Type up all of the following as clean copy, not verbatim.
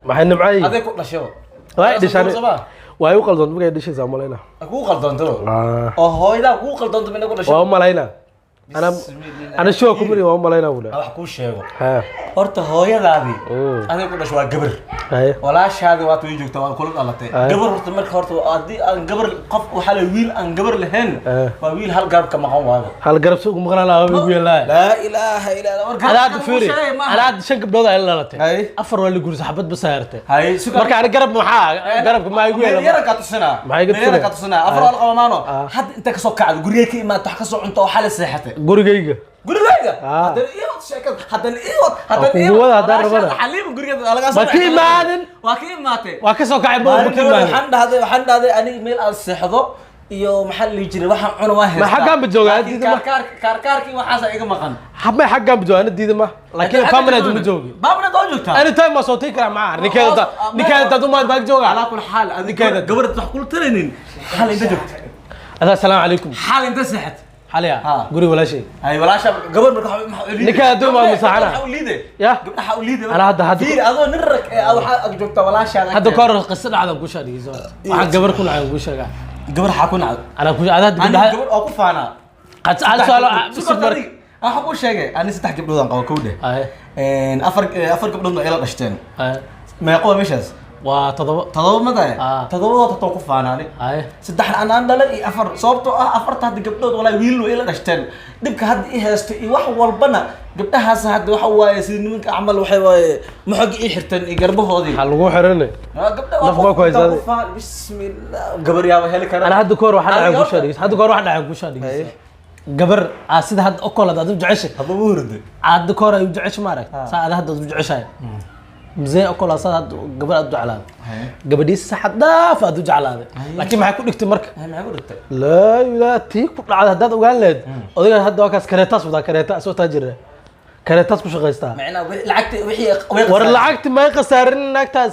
ما حنا معي هذا كل شيء واي دشان واي وقلدون بقى دشي زعملينا اكو قلدون ترى هو اذا اكو قلدون من كل شيء ومالينا انا شو كمري ومالينا ولا wax ku sheego ha horta hooyadaadi adiga ku dhashay waa gabar walaashaadi waa tuu joogtaa waa kula dhalatay gabar horta marka horta adii aan gabar qof waxa la wiil aan gabar lahayn waa wiil hal garab ka maqan waaga hal garab suuq maqan la wiil la ilaaha illa allah ana fiiri ana shan gabdhood ay dhalatay afar wali guur saxabad basaartay marka ana garab maxaa garabka ma igu yeelay yara ka tusana yara ka tusana afar wal qabamaano had inta ka soo kacdo gurigay ka imaad wax ka soo cunto oo xal seexatay gurigayga هذا ايوه شكل هذا ايوه هذا حليب غريغا laga soo bakii maadan wakii maatay waa ka soo kacay bakii maadan waxaan dhahday ani meel aan seexdo iyo maxal li jiray waxaan cuno waa heesta ma xaqaan bajoogaa diidama kaarkaarkii waxaas iga maqan habay xaqaan bajoogaa diidama laakiin family ma joogi baabna doo joogtaa ani time ma soo tii kara ma nikeeda dad uma baag jooga ala kul xaal adiga gabarta wax kul talaynin xal inta joogta assalaamu alaykum xal inta seexat حاليا قولي ولا شيء اي ولا شيء قبل ما نكا دوما مساحنا حوليده يا قبل حوليده انا هذا في اظن نرك او جبت ولا شيء هذا كور قصه على كوشا ديزو waxa gabar ku nacay ugu sheega gabar xa ku nacay ana ku aad gabar oo ku faana hal su'aal waxa ku sheegay ani saddex gabdhood aan qabo kowde afar gabdhood oo ila dhashteen meeqo meeshaas waa todoba maday todoba oo ku faanaani saddex aan dhalay afar sababtoo ah afarta had gabdhood walaa wiil ila dhashteen dibka had i heesto iyo wax walbana gabdhahaas had waxa waaye si nimanka amal waxay waaye maxog i xirtan i garbahoodii hal lagu xiranay gabdhaha ku haysaa bismillah gabar yaaba heli kara ana hadda koor waxa dhacay ku shaadis hadda koor waxa dhacay ku shaadis gabar sida had oo kala dad u jeceshay hadda u hurday hadda koor ay u jeceshay ma arag saada hadda u jeceshay مزي أكل أصلا قبل أدو على قبل الساعة ضاف أدو على لكن ما حيكون اكتمرك لا تيك على هذا وقال لد أقول هذا وكاس كريتاس وذا كريتاس وتاجر كريتاس مش غيستا معنا لعقت وحي ورلعقت ما يقصر إنك تاس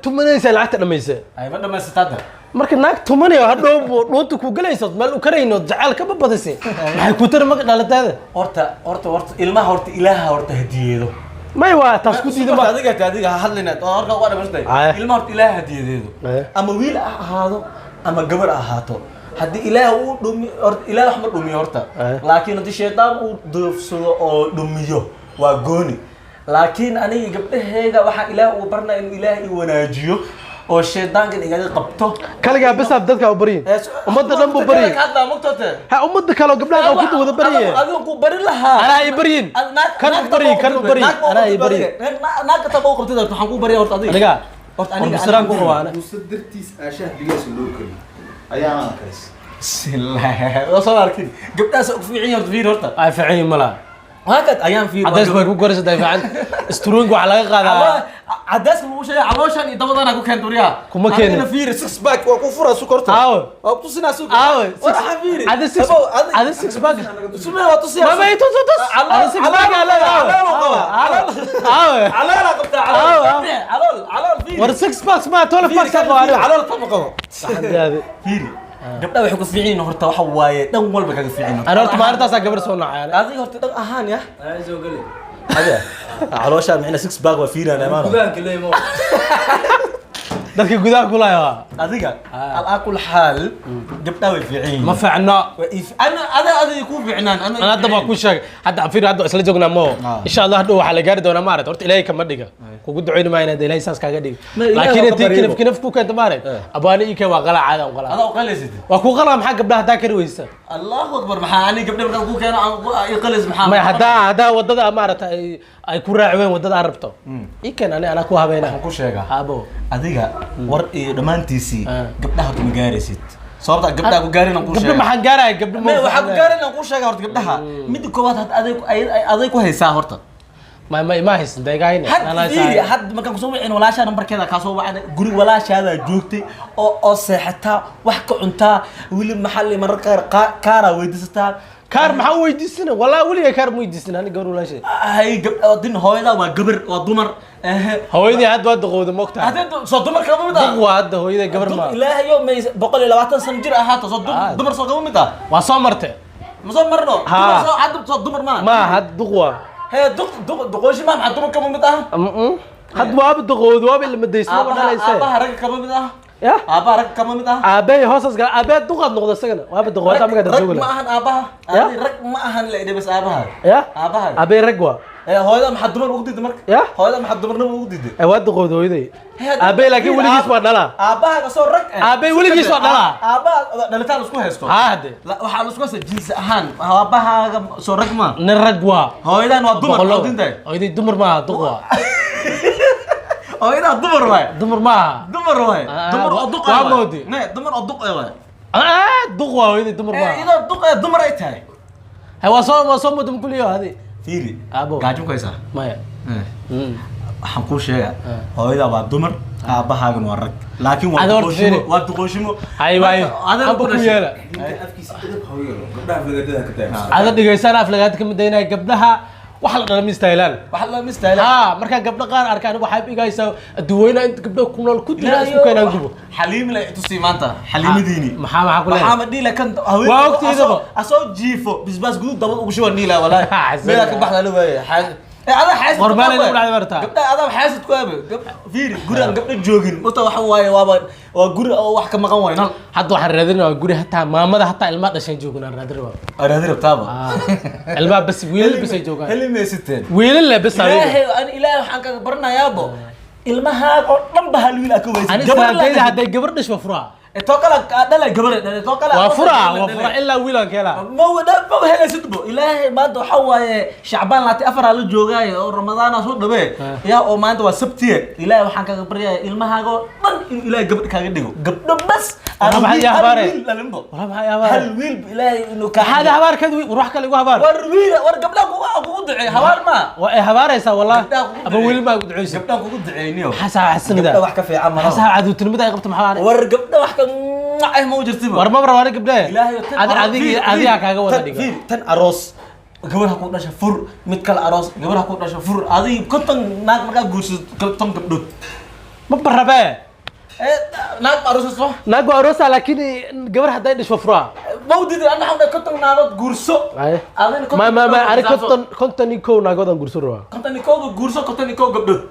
تمني سلعت لما يصير أي بدنا ما ستادر marka naag tumanay hadhow roonta ku galayso meel u karayno jacaal ka badisay maxay ku tar mag dhalataada horta ilmaha horta ilaaha horta hadiyeedo ما يوا تاسكوديده ما adiga hadlina horta waa dhamashtay ilma horta ilaaha hadiyadeedo ama wiil ahaado ama gabar ahaato hadii ilaaha uu dhumi horta ilaaha wax ma dhumiyo horta laakiin hadii shaytaan uu doofsado oo dhumiyo waa gooni laakiin aniga gabdhaheega waxa ilaaha uu barnaa inuu ilaaha i wanaajiyo oo shaydaanka iga qabto kaliya bas dadka u bariin umada dhan buu bariin hadda mugtoote ha umada kale gabdhaha ku wada bariin adiga ku bari lahaa ana ay bariin kan bari ana ay bariin naagta taboo qabtida waxaan ku bariyaa horta adiga aniga saraan ku rawaana musadirtiis aashaah bigaas loo kari ayaa karis bismillah soo arkin gabdhaas u fiicin horta fiir horta ay fiicin mala هكذا ايام في عداس باكو كورس دايفعان استرونج وعلى قادا عداس مو شيء علوشان يدبدانا كو كان دوريا كما كان انا فير 6 باك وكو فرا سكرته او تصنا سكر وراح فير هذا 6 باك سمع وتصير ما بيتو على 6 باك على لا قبت على فير ور 6 باك ما 12 باك على طبقه فير gabdhaha waxay ku fiicin horta waxa waaye dhan walba kaga fiicin ana horta maalintaas gabar soo nacay adiga horta dhan ahaan ya ay soo gali hada caloosha micna 6 bag waa fiirana maana gudaanka leemo dadka gudaha kulaya adiga al aqul hal gabdhaha way fiicin ma fiicna ana adiga ku fiicnaan ana hadda ba ku sheeg hadda fiir hadda isla joognaa mo insha Allah hadda waxa la gaari doonaa maarat horta ilaahay kama dhiga kugu duceyn ma inay ilaahay saas kaaga dhigo laakiin intii kinaf ku keenta maarat abaani ika waa qala caada qala ada qalaysid waa ku qala maxaa gabdhaha taa kari weysa Allahu akbar maxaa ani gabdhaha ku keeno ay qalis maxaa ma hada wadada maarat ay ku raacween wadada arabto ikan ana ku habeena ku sheega abo adiga war iyo dhamaantiisi gabdhaha ku gaaraysid sababta gabdhaha ku gaarin ku sheega gabdhaha maxaan gaaray gabdhaha ma waxa ku gaarin ku sheega horta gabdhaha mid koobaad had aday ku haysaa horta ما هيس دايغاين انا فيري حد ما كان كسو وعين ولاasha nambarkeeda ka soo wacay guri walaashaada joogtay oo seexata wax ka cunta wili maxalli marka kaara weydiisata kaar maxaa weydiisana walaa waliga kaar ma weydiisana aniga gabar walaashay ay din hooyada waa gabar waa dumar hooyadii had wada qowda moogta hada soo dumar ka mid ah waa hada hooyada gabar ma ilaahay yo 120 san jir ahaato soo dumar soo ka mid ah waa soo martay ma soo marno dumar soo had soo dumar ma had duqwa هي دق دقوشي ما معدوم كم متاه had waaba daqood waaba ilma deysmo ma dhalaysa aabaha rag kama mid ah ya aabaha rag kama mid ah aabay hoosas gal aabay duqad noqdo sagana waaba daqood ama gada rag joogla ma ahan aabaha rag ma ahan la idibas aabaha ya aabaha aabay rag waa hooyada maxaa dumar ugu diiday marka ya hooyada maxaa dumarnimo ugu diiday waa daqood hooyaday aabay laakiin weligiis waa dhala aabaha ka soo rag aabay weligiis waa dhala aabaha dhalitaan isku haysto hade waxaa la isku haysta jinsi ahaan aabaha soo rag ma nin rag waa hooyadan waa dumar qaldinta hooyaday dumar ma duq waa hooyadan dumar waay dumar ma dumar waay dumar oo duq waa moodi dumar oo duq waay duq waa hooyaday dumar ma ida duq dumar ay tahay hay waa soo mudum kuliyo hadi fiiri abo gaajin ku haysaa maya waxaan kuu sheegaa hooyada waa dumar aabahaagan waa rag laakiin waa duqooshimo hay waayo amba ku yeela afkiisa edeb hooyo gabdhaha fadadada ka tahay ada dhigaysana aflagaad ka mid inay gabdhaha wax la dhalay mistaylaan marka gabdha qaar arkaan waxa igaysaa duwayna inta gabdho ku nool ku dira isku keenan gubo xaliim la tusi maanta xaliimadiini maxaa ku leeyahay maxaa dhila kan waa waqtigeedaba asoo jiifo bisbaas gudub dabad ugu shuban dhila walaa meela ka baxda la waayay ada xaasid qormaan ay dhacday martaa gabdha ada xaasid ku aabe fiiri gurigan gabdha joogin wata waxa waaye waa guri oo wax ka maqan wayn hadda waxaan raadinaa guri hataa maamada hataa ilma dhashan joognaan raadin rabtaaba ilma bas wiilal bas ay joogaan helimeesiteen wiilal la bas ilaahay waxaan kaga baranayaabo ilmaha oo dhan ba hal wiil ka weysan gabar haday gabar dhasho furaa توكلا دلay gabar توكلا وفرع إلا ويلان كلا ما هلا سدبو إلهي ما أنت حواي شعبان لا تأفر على الجوجاي أو رمضان أصور دبي يا أو ما أنت وسبتيه إلهي وحنا كبريا المها جو إلهي قبل كاجديو قبل بس أنا بحي أخباري أنا بحي أخباري هل ويل إلهي إنه هذا أخبار كذا وروح كله أخبار ورويل قبل أبو ودعي أخبار ما أخبار يسا والله أبو ويل ما ودعي قبل أبو ودعي نيو حسن ده قبل وحكي في عمر حسن عدو تلمذا يقبط محاري قبل وحكي ما وجرتي war ma barawaani gabdhaha adiga kaaga wada dhiga tan aroos gabar ku dhashay fur mid kale aroos gabar ku dhashay fur adiga konton naag marka guursato konton gabdhood ma barabe naag aroos soo naag aroos laakiin gabar haday dhasho furaa mawdid ana xamda konton naagod guurso adina ma ari konton ko naagodan guurso raa konton ko guurso konton ko gabdhood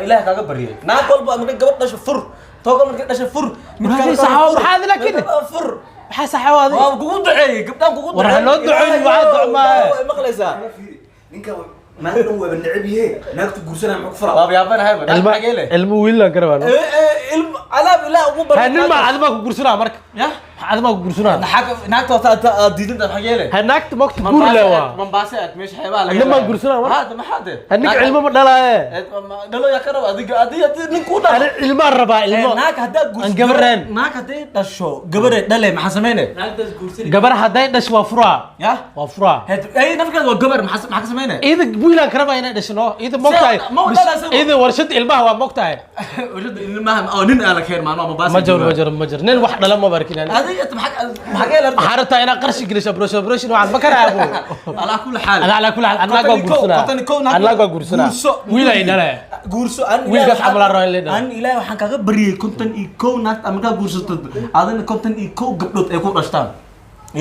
ilaahay kaaga bariyay naag walba marka gabar dhasho fur توقع من كده شفر من صحاب هذا كده فر صحاب هذه قعود دعي قبل قعود ورح ندعي بعد ما مقلسه نينك ما هو بالنعب هي ناقت غورسنا ما كفر باب يا بن هاي المويل كربان على لا مو هنما عاد ما غورسنا مرك يا عاد ما غورسنا ناقت ديدنت حقيله هناك وقت غور لوا من باسات مش حيبال لما غورسنا هذا ما حدا هنك علم ما دلايه دلو يا كرب ادي نكودا علم ربا علم ناك هدا غورس ناك هدا دشو غبر دله ما حسمينه غبر هدا دش وفرا يا وفرا اي نفكر غبر ما حسمينه اذا ويلا كربا هنا دشنو اذا موقتاي اذا ورشد المها waa موقتاي ورشد المها او نين على خير ما باس مجر نين wax dhala ma barkin هذه حاجه حارتا انا قرش جلس بروش waxaan ma karaago على كل حال انا go guursana wiila idhala guurso wiilkaas camal raayn leedahay an ilaahay waxaan kaga bariyay konton iyo kow naagta marka guursato adana konton iyo kow gabdhood ay ku dhashtaan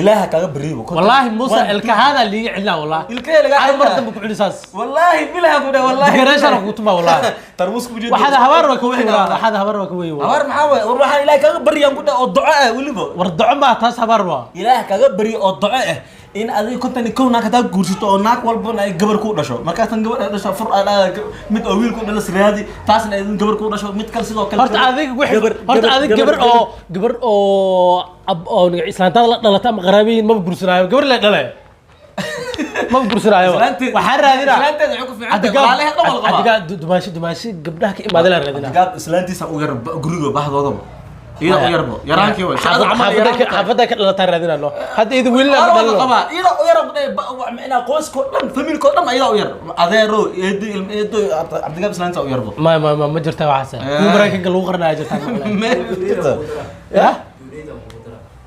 ilaahay kaga bariyay wallahi musa ilka hada liiga cilaa wallahi ilka laga ay mar dambe ku cilisaas wallahi bilaha ku dhaw wallahi gareeshan ku tuma wallahi tarmus ku jeedo waxada habar waa ka weyn waxada habar waa ka weyn habar maxaa way war waxaan ilaahay kaga bariyay ku dhaw oo duco ah waliba war duco ma taas habar waa ilaahay kaga bariyay oo duco ah in adiga konton iyo kow naag hadaa guursato oo naag walba ay gabar ku dhasho markaasan gabar ay dhasho fur mid oo wiil ku dhalas raadi taasna ay gabar ku dhasho mid kale sidoo kale horta adiga gabar oo islaantada la dhalata ama qaraabiin ma guursanaayo gabar la dhalay ma guursanaayo waxa raadina adiga dumaashi gabdhaha ka imaadeen la raadina adiga islaantiisa u yar guriga baxdooda iyada u yarbo yaraankii way xafada ka dhalata raadina no hadda idin wiil la dhalay qaba iyada u yar macna qoysko dhan familko dhan iyada u yar adeero eedo adiga islaanta u yarbo ma jirta waxa ku maraykanka lagu qarnaa jirta ya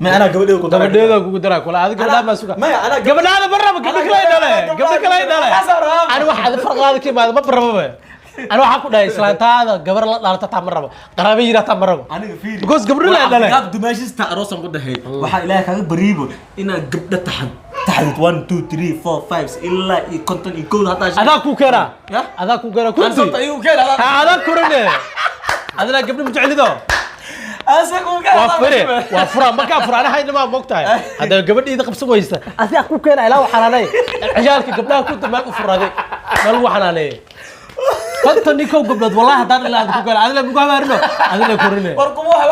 ما انا gabadheeda kugu daraa kula adiga gabadha ma suga gabadhaada baraba gabadha kale dhalay ani waxa farqaada ka imaado ma baraba أنا وحكو ده إسلام هذا قبر الله لا تتمرب قرابي يرى تمرب أنا كفير بس قبر لا لا قاب دماغي استعروسهم قد هي وح إلهي كذا بريبو إن قبل تحد taxdid 1 2 3 4 5 ilaa iyo konton iyo kow hataa adaa ku keena ya adaa ku keena aan sabta igu keen adaa kurane adana gabdho mujeclido asagu keen waa fure waa fura marka furana hayna ma mogtahay hada gabadhiida qabsan waysta adaa ku keena ilaa waxaanay ciyaalka gabdhaha ku damay u furaday mal waxaanay konton niko gabdhood wallahi hadaan ilaa ku keena adana mugu habarno adana kurane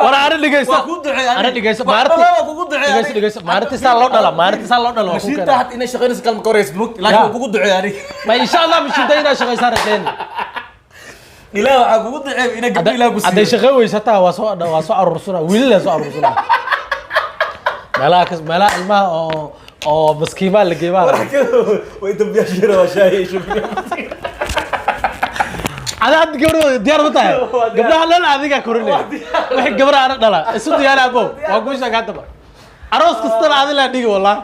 war aan dhigeysa ku duceey aan dhigeysa maarti saa loo dhala ku shida hat inay shaqeynayso kalma koreys mug laakiin kugu duceey ani ma insha Allah mishida ina shaqeysan raqeen ilaa waxa kugu duceey ina gabdho ilaa ku siiyo haday shaqey weysata waa soo arursuna wiil la soo arursuna mala ilmaha oo maskiima la geeyay way dambiya shiro waa shaayay ada had gabadho diyaar ma tahay gabdhaha dhan adiga korinay wixii gabadha aan dhala isu diyaar abo waa ku sheegay hadaba aroos kasta adiga la dhigi wallahi